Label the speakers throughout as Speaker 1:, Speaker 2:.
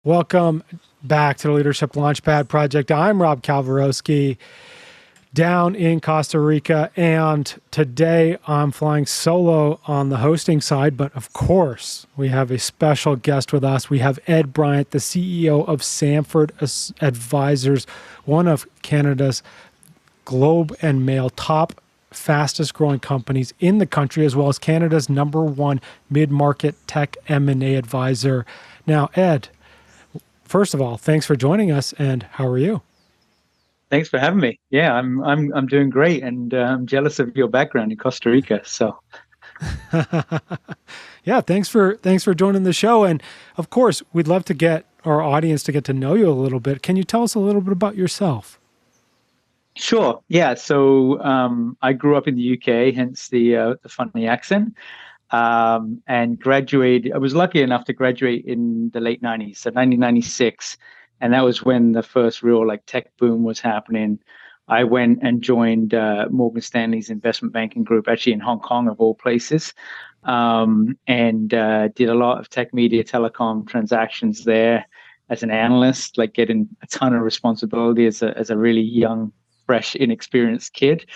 Speaker 1: Welcome back to the Leadership Launchpad Project. I'm Rob Kalwarowski down in Costa Rica, and today I'm flying solo on the hosting side, but of course, we have a special guest with us. We have Ed Bryant, the CEO of Sampford Advisors, one of Canada's Globe and Mail top fastest growing companies in the country, as well as Canada's #1 mid-market tech M&A advisor. Now, Ed, first of all, thanks for joining us, and how are you?
Speaker 2: Thanks for having me. Yeah, I'm doing great, and I'm jealous of your background in Costa Rica. So,
Speaker 1: Yeah, thanks for joining the show, and of course, we'd love to get our audience to get to know you a little bit. Can you tell us a little bit about yourself?
Speaker 2: sure. Yeah. So, I grew up in the UK, hence the funny accent. And graduated. I was lucky enough to graduate in the late '90s, so 1996, and that was when the first real tech boom was happening. I went and joined Morgan Stanley's investment banking group, actually in Hong Kong of all places, and did a lot of tech media telecom transactions there as an analyst, like getting a ton of responsibility as a really young, fresh, inexperienced kid.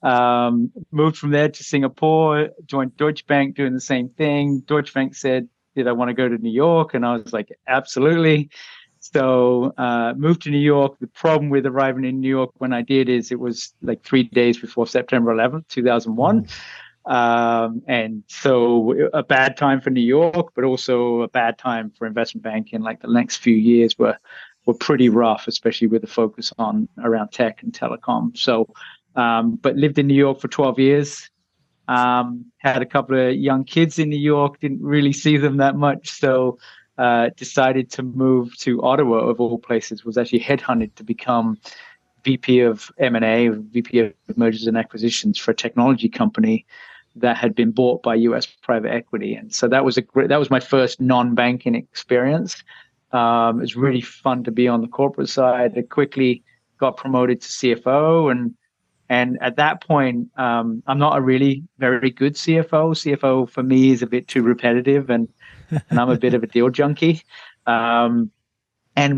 Speaker 2: Moved from there to Singapore, joined Deutsche Bank doing the same thing. Deutsche Bank said, did I want to go to New York? And I was like, absolutely. So moved to New York. The problem with arriving in New York when I did is it was like 3 days before September 11th, 2001. And so a bad time for New York, but also a bad time for investment banking. Like the next few years were pretty rough, especially with the focus on around tech and telecom. So but lived in New York for 12 years. Had a couple of young kids in New York, didn't really see them that much. So decided to move to Ottawa, of all places, was actually headhunted to become VP of M&A, VP of Mergers and Acquisitions for a technology company that had been bought by US private equity. And so that was my first non-banking experience. It was really fun to be on the corporate side. I quickly got promoted to CFO, and at that point, I'm not a really very good CFO. CFO for me is a bit too repetitive, and I'm a bit of a deal junkie. And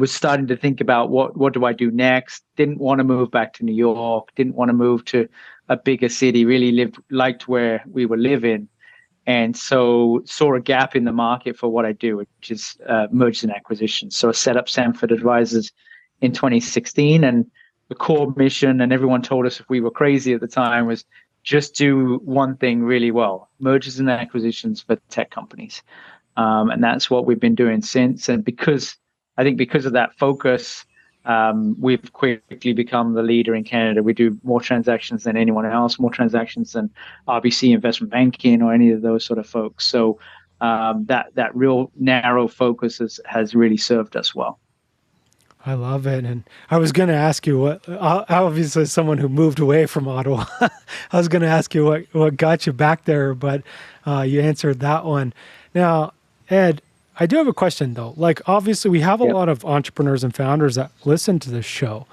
Speaker 2: was starting to think about what do I do next. Didn't want to move back to New York. Didn't want to move to a bigger city. Really liked where we were living, and so saw a gap in the market for what I do, which is mergers and acquisitions. So I set up Sampford Advisors in 2016, and the core mission, and everyone told us if we were crazy at the time, was just do one thing really well: mergers and acquisitions for tech companies. And that's what we've been doing since. And because of that focus, we've quickly become the leader in Canada. We do more transactions than anyone else, more transactions than RBC Investment Banking or any of those sort of folks. So that real narrow focus has really served us well.
Speaker 1: I love it. And I was going to ask you obviously, as someone who moved away from Ottawa, I was going to ask you what got you back there, but you answered that one. Now, Ed, I do have a question though. Like, obviously, we have a
Speaker 2: Yep.
Speaker 1: lot of entrepreneurs and founders that listen to this show.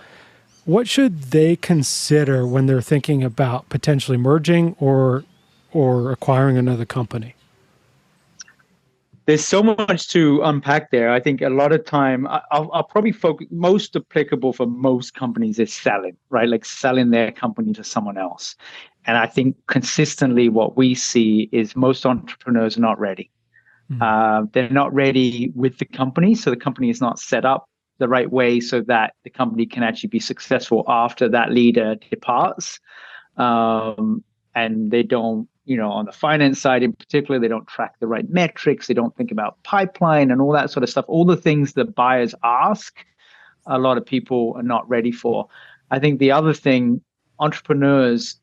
Speaker 1: What should they consider when they're thinking about potentially merging or acquiring another company?
Speaker 2: There's so much to unpack there. I think a lot of time I'll probably focus most applicable for most companies is selling, right? Like selling their company to someone else. And I think consistently what we see is most entrepreneurs are not ready. They're not ready with the company. So the company is not set up the right way so that the company can actually be successful after that leader departs. And they don't, on the finance side in particular, they don't track the right metrics. They don't think about pipeline and all that sort of stuff. All the things that buyers ask, a lot of people are not ready for. I think the other thing, entrepreneurs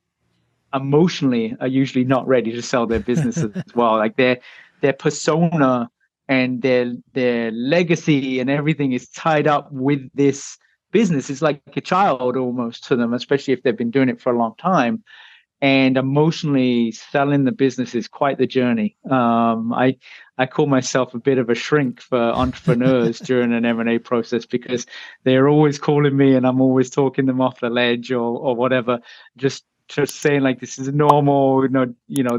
Speaker 2: emotionally are usually not ready to sell their businesses as well. Like their persona and their legacy and everything is tied up with this business. It's like a child almost to them, especially if they've been doing it for a long time. And emotionally selling the business is quite the journey. I call myself a bit of a shrink for entrepreneurs during an M&A process because they're always calling me and I'm always talking them off the ledge or whatever, just saying like this is normal,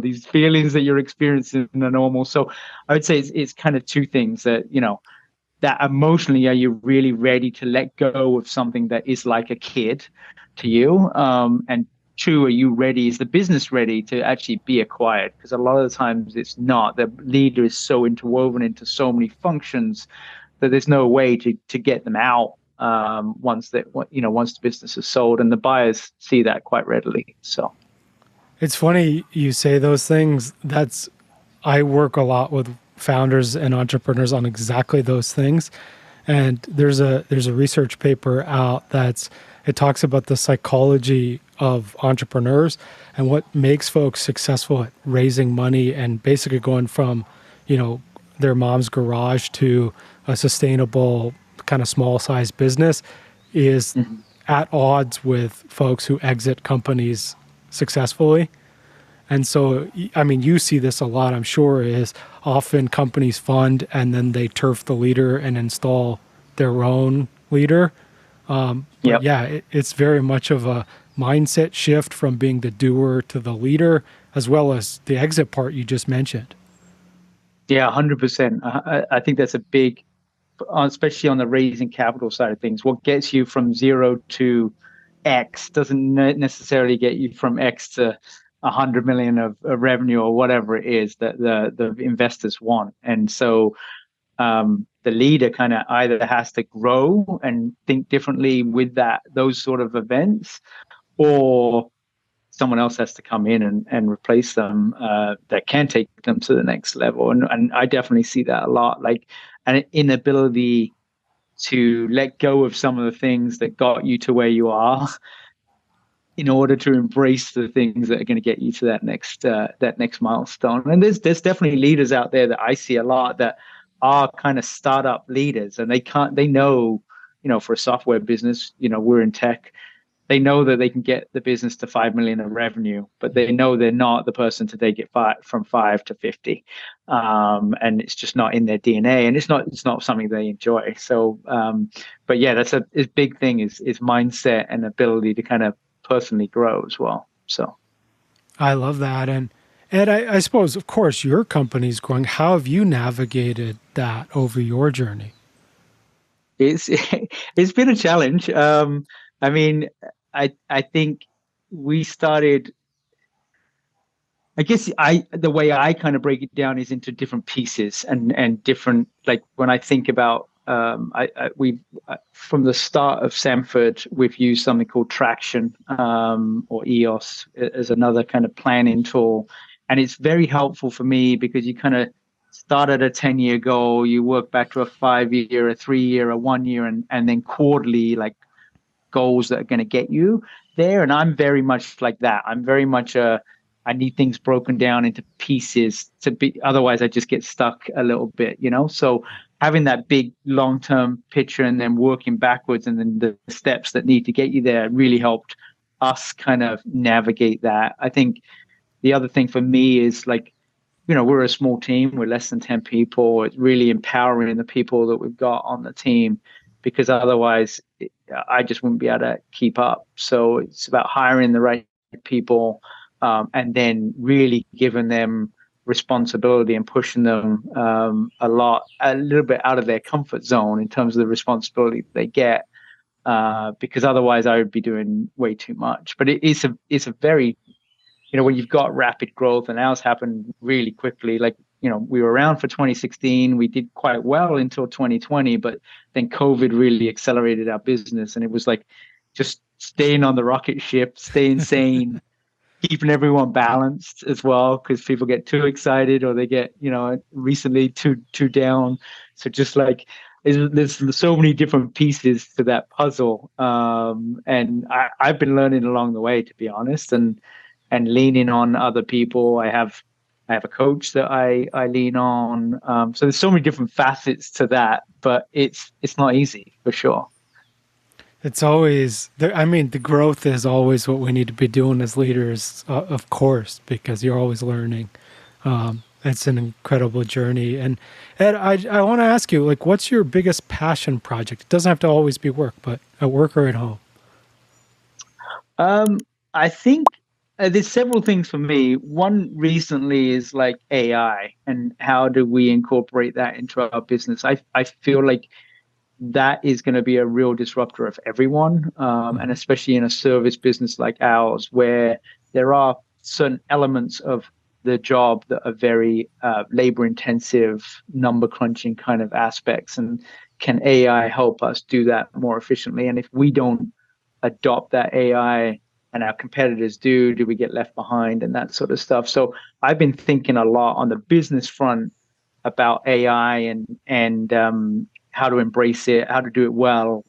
Speaker 2: these feelings that you're experiencing are normal. So I would say it's kind of two things that that emotionally, are you really ready to let go of something that is like a kid to you? And two, are you ready? Is the business ready to actually be acquired? Because a lot of the times it's not. The leader is so interwoven into so many functions that there's no way to get them out once that once the business is sold, and the buyers see that quite readily. So
Speaker 1: It's funny you say those things. I work a lot with founders and entrepreneurs on exactly those things. And there's a research paper out it talks about the psychology of entrepreneurs and what makes folks successful at raising money and basically going from, their mom's garage to a sustainable kind of small size business is at odds with folks who exit companies successfully. And so, I mean, you see this a lot, I'm sure, is often companies fund and then they turf the leader and install their own leader. But yeah, it's very much of a mindset shift from being the doer to the leader, as well as the exit part you just mentioned.
Speaker 2: Yeah, 100%. I think that's a big, especially on the raising capital side of things. What gets you from 0 to X doesn't necessarily get you from X to 100 million of revenue or whatever it is that the investors want. And so the leader kind of either has to grow and think differently with those sort of events, or someone else has to come in and replace them that can take them to the next level. And I definitely see that a lot, like an inability to let go of some of the things that got you to where you are in order to embrace the things that are going to get you to that next milestone. And there's definitely leaders out there that I see a lot that are kind of startup leaders, and they know, for a software business, we're in tech. They know that they can get the business to 5 million of revenue, but they know they're not the person to take it from 5 to 50. And it's just not in their DNA, and it's not something they enjoy. So, but yeah, that's a big thing is mindset and ability to kind of personally grow as well. So
Speaker 1: I love that. And Ed, I suppose, of course, your company's growing. How have you navigated that over your journey?
Speaker 2: it's been a challenge. I mean, I think we started. I guess the way I kind of break it down is into different pieces and different, like when I think about we from the start of Sampford, we've used something called Traction or EOS as another kind of planning tool, and it's very helpful for me because you kind of start at a 10-year goal, you work back to a 5-year, a 3-year, a 1 year, and then quarterly like goals that are going to get you there. And I'm very much like that. I'm very much I need things broken down into pieces to be, otherwise I just get stuck a little bit, So having that big long-term picture and then working backwards and then the steps that need to get you there really helped us kind of navigate that. I think the other thing for me is like, we're a small team. We're less than 10 people. It's really empowering the people that we've got on the team, because otherwise I just wouldn't be able to keep up. So it's about hiring the right people, and then really giving them responsibility and pushing them a little bit out of their comfort zone in terms of the responsibility they get, because otherwise I would be doing way too much. But it's a very, when you've got rapid growth, and ours happened really quickly, like, we were around for 2016. We did quite well until 2020, but then COVID really accelerated our business. And it was like just staying on the rocket ship, staying sane, keeping everyone balanced as well, because people get too excited or they get, recently too down. So just like there's so many different pieces to that puzzle. And I've been learning along the way, to be honest, and leaning on other people. I have a coach that I lean on. So there's so many different facets to that, but it's not easy for sure.
Speaker 1: It's always, the growth is always what we need to be doing as leaders, of course, because you're always learning. It's an incredible journey. And Ed, I want to ask you, like, what's your biggest passion project? It doesn't have to always be work, but at work or at home.
Speaker 2: I think there's several things for me. One recently is like AI and how do we incorporate that into our business. I feel like that is going to be a real disruptor of everyone, and especially in a service business like ours, where there are certain elements of the job that are very labor intensive, number crunching kind of aspects. And can AI help us do that more efficiently? And if we don't adopt that AI and our competitors do we get left behind and that sort of stuff? So I've been thinking a lot on the business front about AI and how to embrace it, how to do it well,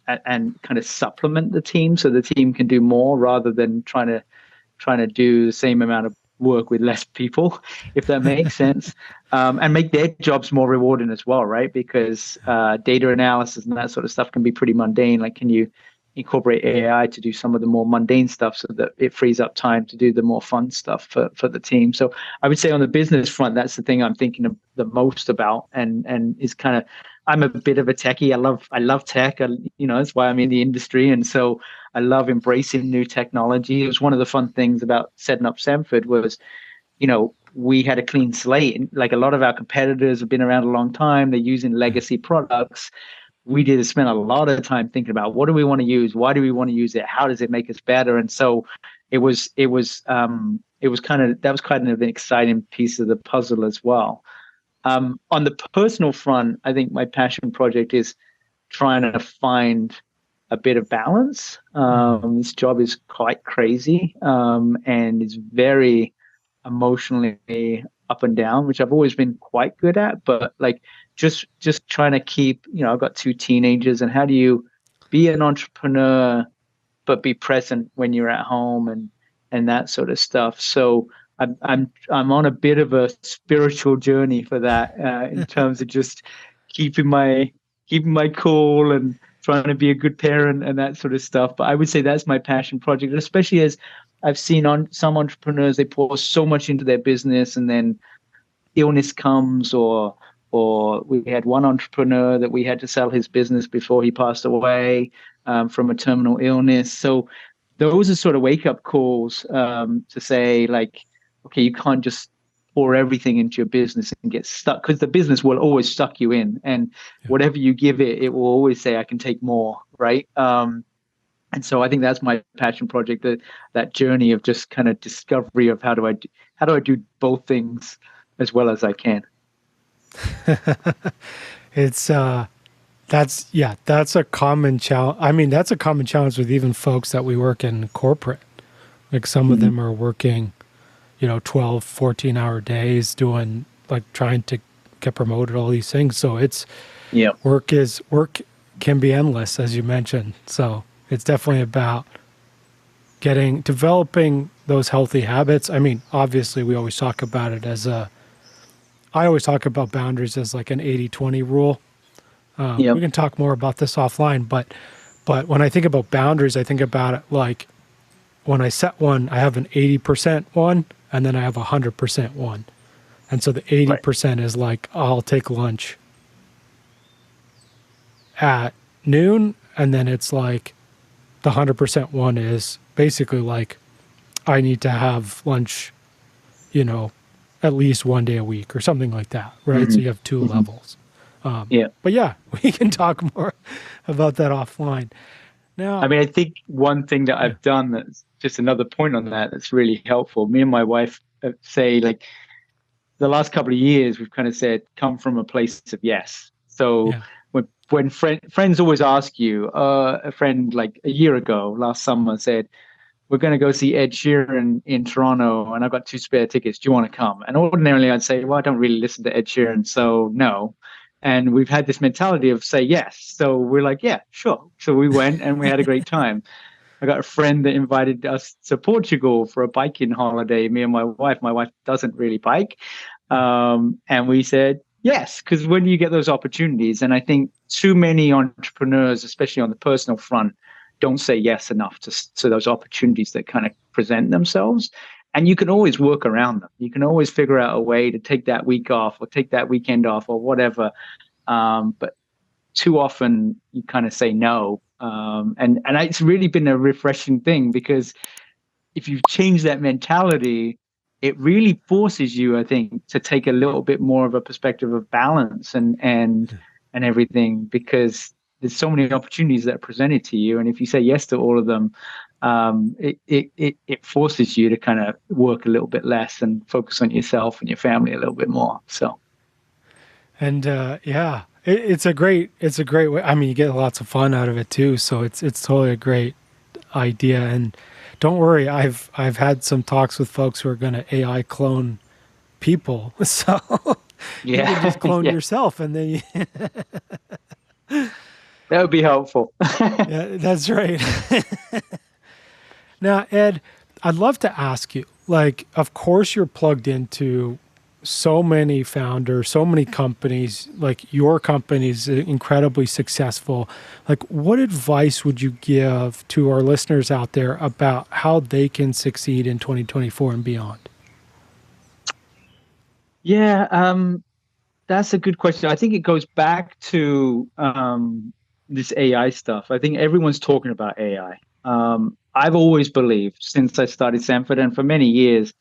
Speaker 2: and kind of supplement the team so the team can do more rather than trying to do the same amount of work with less people, if that makes sense, and make their jobs more rewarding as well, right? Because data analysis and that sort of stuff can be pretty mundane. Like, can you incorporate AI to do some of the more mundane stuff so that it frees up time to do the more fun stuff for the team? So I would say on the business front, that's the thing I'm thinking of the most about, and is kind of, I'm a bit of a techie. I love tech. That's why I'm in the industry, and so I love embracing new technology. It was one of the fun things about setting up Sampford was, we had a clean slate. Like, a lot of our competitors have been around a long time. They're using legacy products. We did spend a lot of time thinking about what do we want to use, why do we want to use it, how does it make us better, and so it was kind of an exciting piece of the puzzle as well. On the personal front, I think my passion project is trying to find a bit of balance. This job is quite crazy, and it's very emotionally up and down, which I've always been quite good at, but like just trying to keep, I've got two teenagers, and how do you be an entrepreneur but be present when you're at home and that sort of stuff. So I'm on a bit of a spiritual journey for that, in terms of just keeping my cool and trying to be a good parent and that sort of stuff. But I would say that's my passion project, especially as I've seen on some entrepreneurs, they pour so much into their business and then illness comes, or we had one entrepreneur that we had to sell his business before he passed away, from a terminal illness. So those are sort of wake up calls, to say, like, okay, you can't just pour everything into your business and get stuck, because the business will always suck you in, and whatever you give it, it will always say, I can take more, right? And so I think that's my passion project, that journey of just kind of discovery of how do I do both things as well as I can.
Speaker 1: That's a common challenge. I mean, that's a common challenge with even folks that we work in corporate. Like, some of them are working, 12, 14-hour days, doing, like, trying to get promoted, all these things. So work can be endless, as you mentioned. So it's definitely about developing those healthy habits. I mean, obviously we always talk about it I always talk about boundaries as like an 80-20 rule. We can talk more about this offline, but when I think about boundaries, I think about it like, when I set one, I have an 80% one, and then I have 100% one. And so the 80% is like, I'll take lunch at noon, and then it's like the 100% one is basically like, I need to have lunch, at least one day a week or something like that, right? So you have two levels. But yeah, we can talk more about that offline. Now,
Speaker 2: I mean, I think one thing that I've done, that's just another point on that, that's really helpful. Me and my wife say, like, the last couple of years, we've kind of said, come from a place of yes. So when friends always ask you, a friend like a year ago, last summer, said, we're going to go see Ed Sheeran in Toronto, and I've got 2 spare tickets. Do you want to come? And ordinarily I'd say, well, I don't really listen to Ed Sheeran, so no. And we've had this mentality of say yes. So we're like, yeah, sure. So we went and we had a great time. I got a friend that invited us to Portugal for a biking holiday, me and my wife. My wife doesn't really bike. And we said yes, because when do you get those opportunities? And I think too many entrepreneurs, especially on the personal front, don't say yes enough to those opportunities that kind of present themselves. And you can always work around them. You can always figure out a way to take that week off or take that weekend off or whatever. But too often you kind of say no. And it's really been a refreshing thing, because if you change that mentality, it really forces you, I think, to take a little bit more of a perspective of balance and everything, because there's so many opportunities that are presented to you, and if you say yes to all of them, it forces you to kind of work a little bit less and focus on yourself and your family a little bit more. So,
Speaker 1: And yeah, it's a great way. I mean, you get lots of fun out of it too. So it's totally a great idea. And don't worry, I've had some talks with folks who are going to AI clone people. So you can
Speaker 2: yeah,
Speaker 1: just clone
Speaker 2: yeah,
Speaker 1: yourself, and then
Speaker 2: that would be helpful.
Speaker 1: yeah, that's right. Now, Ed, I'd love to ask you, like, of course you're plugged into so many founders, so many companies, like your company is incredibly successful. Like, what advice would you give to our listeners out there about how they can succeed in 2024 and beyond?
Speaker 2: Yeah, that's a good question. I think it goes back to this AI stuff. I think everyone's talking about AI. I've always believed since I started Sampford and for many years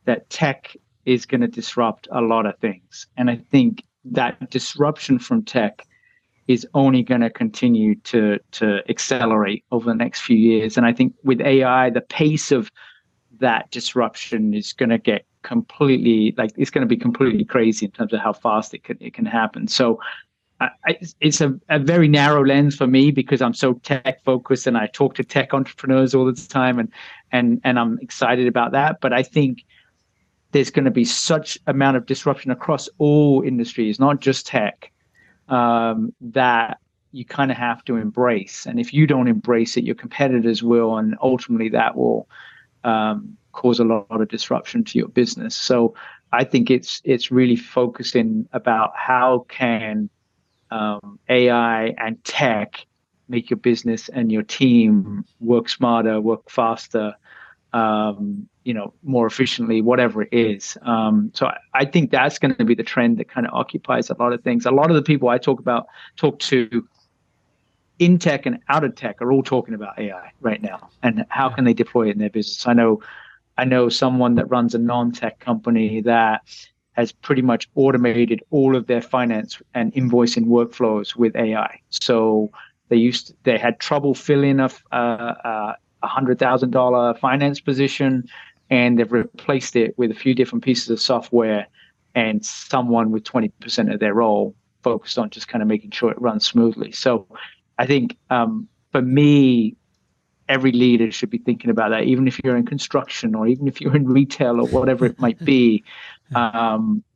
Speaker 2: that tech is going to disrupt a lot of things. And I think that disruption from tech is only going to continue to accelerate over the next few years. And I think with AI, the pace of that disruption is going to get completely, like, it's going to be completely crazy in terms of how fast it can happen. So it's a very narrow lens for me because I'm so tech focused and I talk to tech entrepreneurs all the time, and I'm excited about that. But I think there's going to be such amount of disruption across all industries, not just tech, that you kind of have to embrace. And if you don't embrace it, your competitors will, and ultimately that will cause a lot of disruption to your business. So I think it's really focusing about how can AI and tech make your business and your team work smarter, work faster, more efficiently, whatever it is. So I think that's going to be the trend that kind of occupies a lot of things. A lot of the people I talk to in tech and out of tech are all talking about AI right now and how
Speaker 1: Yeah.
Speaker 2: can they deploy it in their business. I know someone that runs a non-tech company that has pretty much automated all of their finance and invoicing workflows with AI. So they had trouble filling a $100,000 finance position, and they've replaced it with a few different pieces of software, and someone with 20% of their role focused on just kind of making sure it runs smoothly. So I think for me, every leader should be thinking about that, even if you're in construction or even if you're in retail or whatever it might be.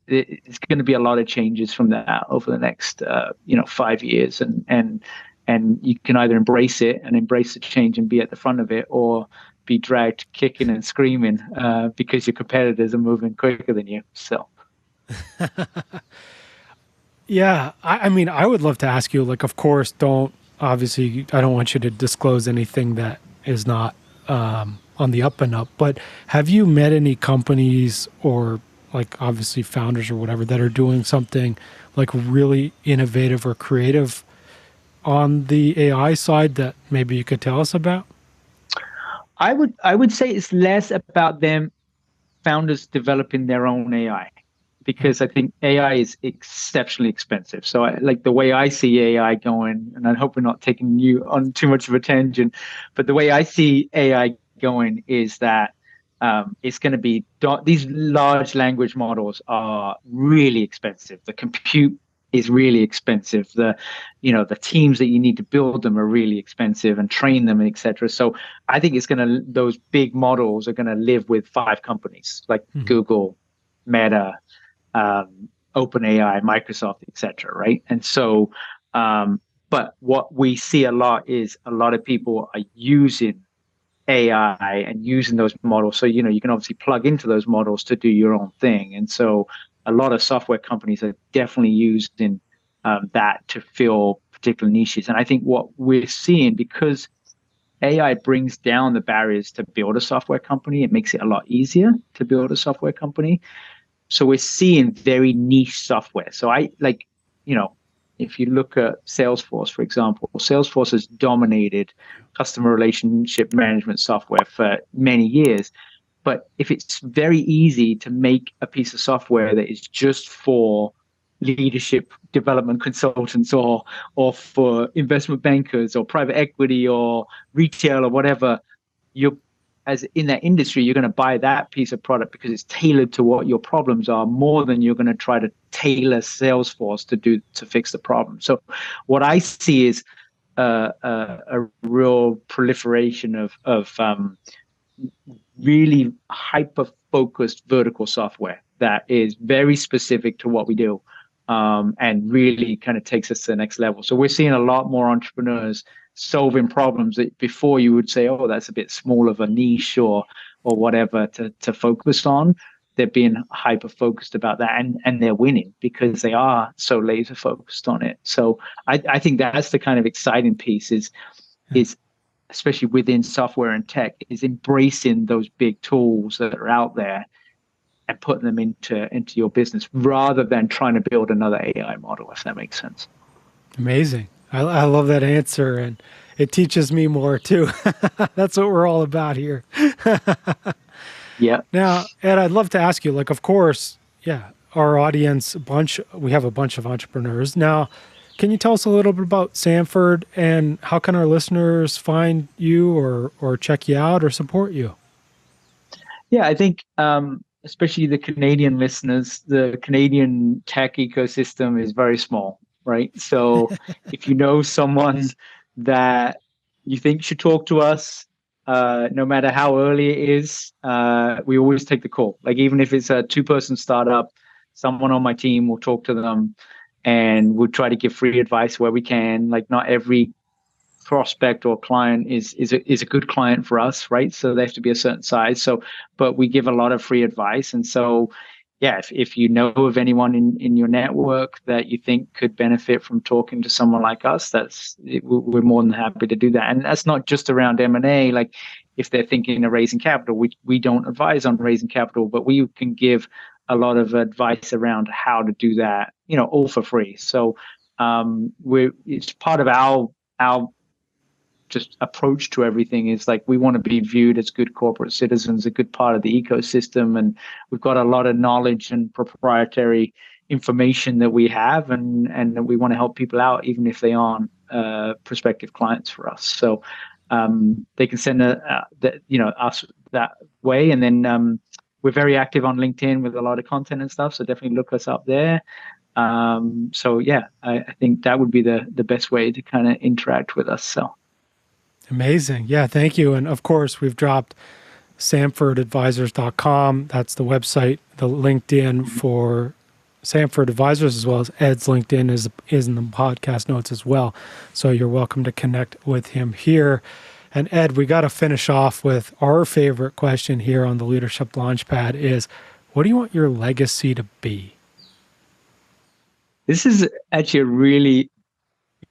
Speaker 2: It's going to be a lot of changes from that over the next 5 years, and you can either embrace it and embrace the change and be at the front of it, or be dragged kicking and screaming because your competitors are moving quicker than you. So
Speaker 1: Yeah, I mean, I would love to ask you, like, of course, obviously, I don't want you to disclose anything that is not on the up and up, but have you met any companies or, like, obviously founders or whatever that are doing something like really innovative or creative on the AI side that maybe you could tell us about?
Speaker 2: I would say it's less about them founders developing their own AI, because I think AI is exceptionally expensive. So like the way I see AI going, and I hope we're not taking you on too much of a tangent, but the way I see AI going is that it's going to be, these large language models are really expensive. The compute is really expensive. The teams that you need to build them are really expensive and train them, etc. So I think those big models are going to live with 5 companies like
Speaker 1: Mhm.
Speaker 2: Google, Meta, OpenAI, Microsoft, etc. Right? And so, but what we see a lot is a lot of people are using AI and using those models. So, you can obviously plug into those models to do your own thing. And so a lot of software companies are definitely using that to fill particular niches. And I think what we're seeing, because AI brings down the barriers to build a software company, it makes it a lot easier to build a software company. So we're seeing very niche software. So I like, you know, if you look at Salesforce, for example, Salesforce has dominated customer relationship management software for many years. But if it's very easy to make a piece of software that is just for leadership development consultants or for investment bankers or private equity or retail or whatever, you're as in that industry, you're going to buy that piece of product because it's tailored to what your problems are more than you're going to try to tailor Salesforce to fix the problem. So what I see is a real proliferation of really hyper-focused vertical software that is very specific to what we do, and really kind of takes us to the next level. So we're seeing a lot more entrepreneurs solving problems that before you would say, oh, that's a bit small of a niche or whatever to focus on. They're being hyper-focused about that, and they're winning because they are so laser-focused on it. So I think that's the kind of exciting piece is especially within software and tech, is embracing those big tools that are out there and putting them into your business rather than trying to build another AI model, if that makes sense.
Speaker 1: Amazing. I love that answer, and it teaches me more too. That's what we're all about here.
Speaker 2: Yeah.
Speaker 1: Now, Ed, I'd love to ask you, like, of course, yeah, our audience, we have a bunch of entrepreneurs. Now, can you tell us a little bit about Sampford and how can our listeners find you or check you out or support you?
Speaker 2: Yeah, I think especially the Canadian listeners, the Canadian tech ecosystem is very small, right? So if you know someone that you think should talk to us, no matter how early it is, we always take the call. Like even if it's a 2-person startup, someone on my team will talk to them and we'll try to give free advice where we can. Like not every prospect or client is a good client for us, right? So they have to be a certain size. So, but we give a lot of free advice. And so, yeah, if you know of anyone in your network that you think could benefit from talking to someone like us, we're more than happy to do that. And that's not just around M&A. Like if they're thinking of raising capital, we don't advise on raising capital, but we can give a lot of advice around how to do that, all for free. So it's part of our just approach to everything is like we want to be viewed as good corporate citizens, a good part of the ecosystem, and we've got a lot of knowledge and proprietary information that we have, and we want to help people out even if they aren't prospective clients for us. So they can send us that way, and then we're very active on LinkedIn with a lot of content and stuff. So definitely look us up there. So yeah, I think that would be the best way to kind of interact with us. So.
Speaker 1: Amazing. Yeah, thank you. And of course, we've dropped sampfordadvisors.com. That's the website. The LinkedIn for Sampford Advisors, as well as Ed's LinkedIn, is in the podcast notes as well. So you're welcome to connect with him here. And Ed, we got to finish off with our favorite question here on the Leadership Launchpad is, what do you want your legacy to be?
Speaker 2: This is actually a really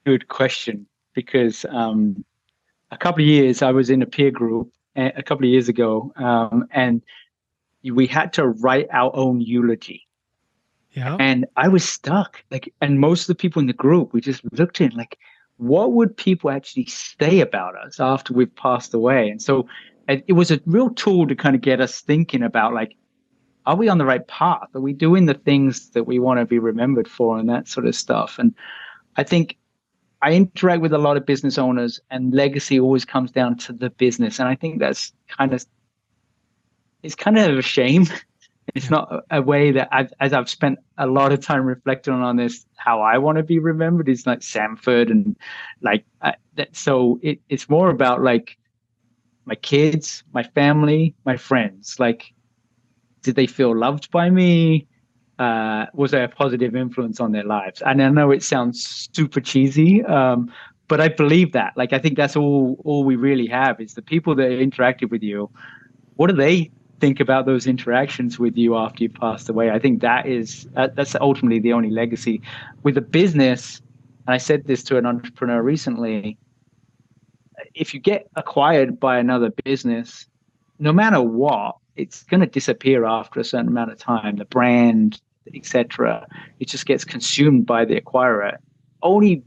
Speaker 2: good question because a couple of years I was in a peer group a couple of years ago, and we had to write our own eulogy.
Speaker 1: Yeah.
Speaker 2: And I was stuck. And most of the people in the group, we just looked in like, what would people actually say about us after we've passed away? And so it was a real tool to kind of get us thinking about like, are we on the right path? Are we doing the things that we want to be remembered for and that sort of stuff? And I think I interact with a lot of business owners, and legacy always comes down to the business. And I think that's it's kind of a shame. It's not a way that as I've spent a lot of time reflecting on this, how I want to be remembered is like Sampford and like that. So it's more about like my kids, my family, my friends. Like, did they feel loved by me? Was there a positive influence on their lives? And I know it sounds super cheesy, but I believe that. Like, I think that's all we really have is the people that interacted with you. What do they think about those interactions with you after you passed away? I think that's ultimately the only legacy. With a business, and I said this to an entrepreneur recently, if you get acquired by another business, no matter what, it's going to disappear after a certain amount of time. The brand, etc., it just gets consumed by the acquirer. only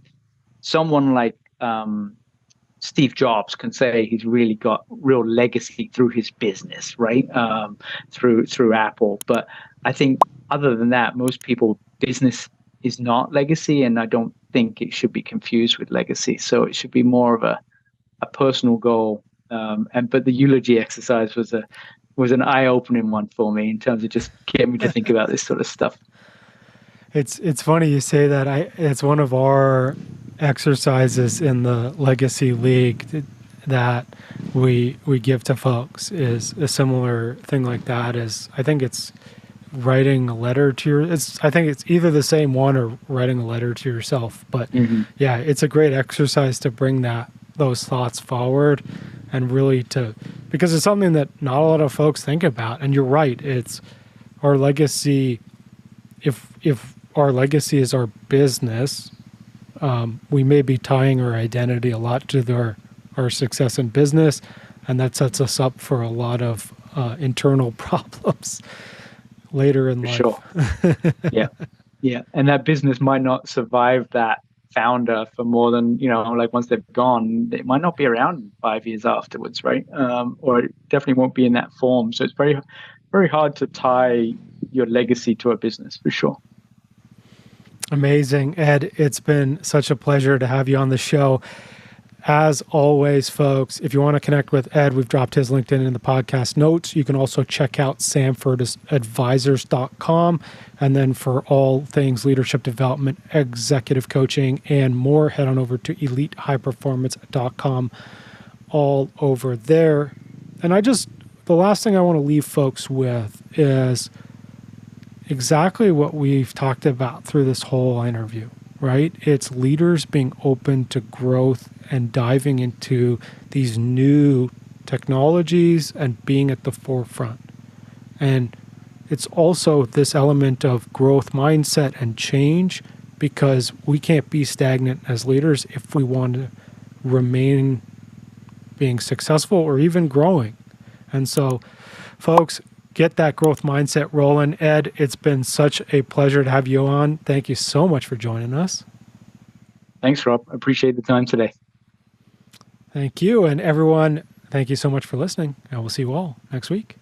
Speaker 2: someone like Steve Jobs can say he's really got real legacy through his business, right? Through Apple. But I think other than that, most people business is not legacy, and I don't think it should be confused with legacy. So it should be more of a personal goal. But the eulogy exercise was an eye-opening one for me in terms of just getting me to think about this sort of stuff.
Speaker 1: It's funny you say that. It's one of our exercises in the Legacy League that we give to folks is a similar thing like that. Is I think it's writing a letter to your. I think it's either the same one or writing a letter to yourself. But yeah, it's a great exercise to bring those thoughts forward and really because it's something that not a lot of folks think about. And you're right. It's our legacy. If our legacy is our business, we may be tying our identity a lot to our success in business, and that sets us up for a lot of internal problems later in life.
Speaker 2: Sure. Yeah. And that business might not survive that founder for more than, like once they've gone, it might not be around 5 years afterwards, right? Or it definitely won't be in that form. So it's very, very hard to tie your legacy to a business, for sure.
Speaker 1: Amazing. Ed, it's been such a pleasure to have you on the show. As always, folks, if you want to connect with Ed, we've dropped his LinkedIn in the podcast notes. You can also check out sampfordadvisors.com. And then for all things leadership development, executive coaching, and more, head on over to elitehighperformance.com, all over there. And the last thing I want to leave folks with is exactly what we've talked about through this whole interview, right? It's leaders being open to growth and diving into these new technologies and being at the forefront. And it's also this element of growth mindset and change, because we can't be stagnant as leaders if we want to remain being successful or even growing. And so, folks, get that growth mindset rolling. Ed, it's been such a pleasure to have you on. Thank you so much for joining us.
Speaker 2: Thanks, Rob. I appreciate the time today.
Speaker 1: Thank you. And everyone, thank you so much for listening. And we'll see you all next week.